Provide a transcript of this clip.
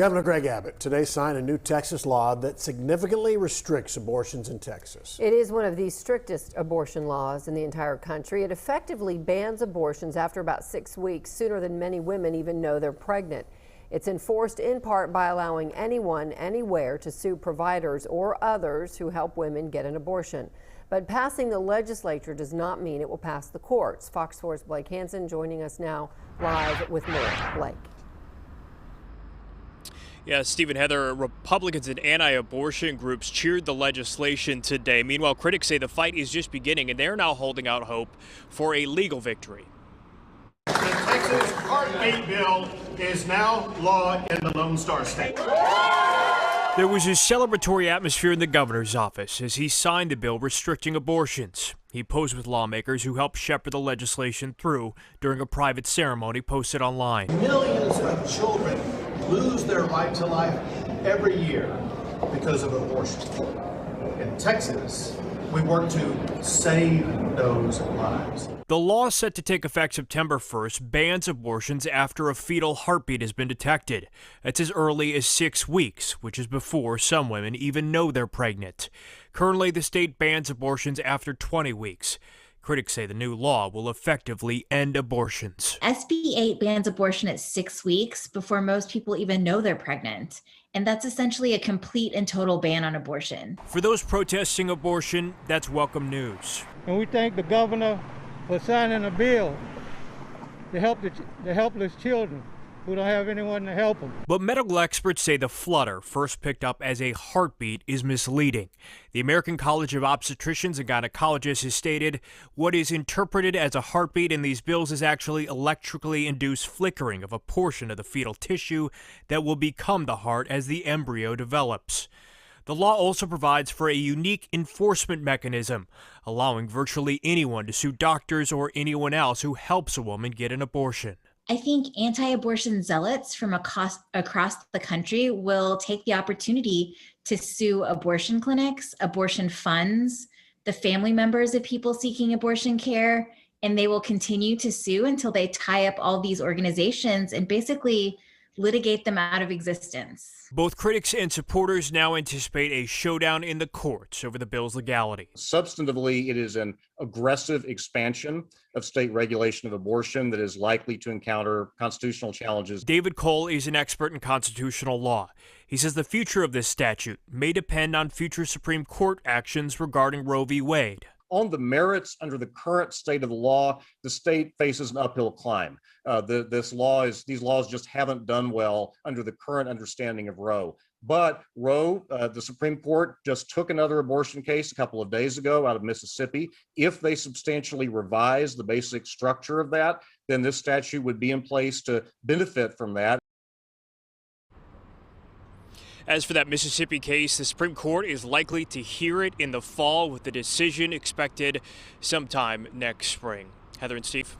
Governor Greg Abbott today signed a new Texas law that significantly restricts abortions in Texas. It is one of the strictest abortion laws in the entire country. It effectively bans abortions after about 6 weeks, sooner than many women even know they're pregnant. It's enforced in part by allowing anyone, anywhere to sue providers or others who help women get an abortion. But passing the legislature does not mean it will pass the courts. Fox 4's Blake Hansen joining us now live with more. Blake. Yeah, Stephen, Heather, Republicans and anti-abortion groups cheered the legislation today. Meanwhile, critics say the fight is just beginning, and they're now holding out hope for a legal victory. The Texas heartbeat bill is now law in the Lone Star State. There was a celebratory atmosphere in the governor's office as he signed the bill restricting abortions. He posed with lawmakers who helped shepherd the legislation through during a private ceremony posted online. Millions of children lose their right to life every year because of abortion. In Texas, we work to save those lives. The law set to take effect September 1st bans abortions after a fetal heartbeat has been detected. That's as early as 6 weeks, which is before some women even know they're pregnant. Currently, the state bans abortions after 20 weeks. Critics say the new law will effectively end abortions. SB 8 bans abortion at 6 weeks before most people even know they're pregnant. And that's essentially a complete and total ban on abortion. For those protesting abortion, that's welcome news. And we thank the governor for signing a bill to help the helpless children who don't have anyone to help them. But medical experts say the flutter, first picked up as a heartbeat, is misleading. The American College of Obstetricians and Gynecologists has stated what is interpreted as a heartbeat in these bills is actually electrically induced flickering of a portion of the fetal tissue that will become the heart as the embryo develops. The law also provides for a unique enforcement mechanism, allowing virtually anyone to sue doctors or anyone else who helps a woman get an abortion. I think anti-abortion zealots from across the country will take the opportunity to sue abortion clinics, abortion funds, the family members of people seeking abortion care, and they will continue to sue until they tie up all these organizations and basically litigate them out of existence. Both critics and supporters now anticipate a showdown in the courts over the bill's legality. Substantively, it is an aggressive expansion of state regulation of abortion that is likely to encounter constitutional challenges. David Cole is an expert in constitutional law. He says the future of this statute may depend on future Supreme Court actions regarding Roe v. Wade. On the merits, under the current state of the law, the state faces an uphill climb. These laws just haven't done well under the current understanding of Roe. But Roe, the Supreme Court just took another abortion case a couple of days ago out of Mississippi. If they substantially revise the basic structure of that, then this statute would be in place to benefit from that. As for that Mississippi case, the Supreme Court is likely to hear it in the fall, with the decision expected sometime next spring. Heather and Steve.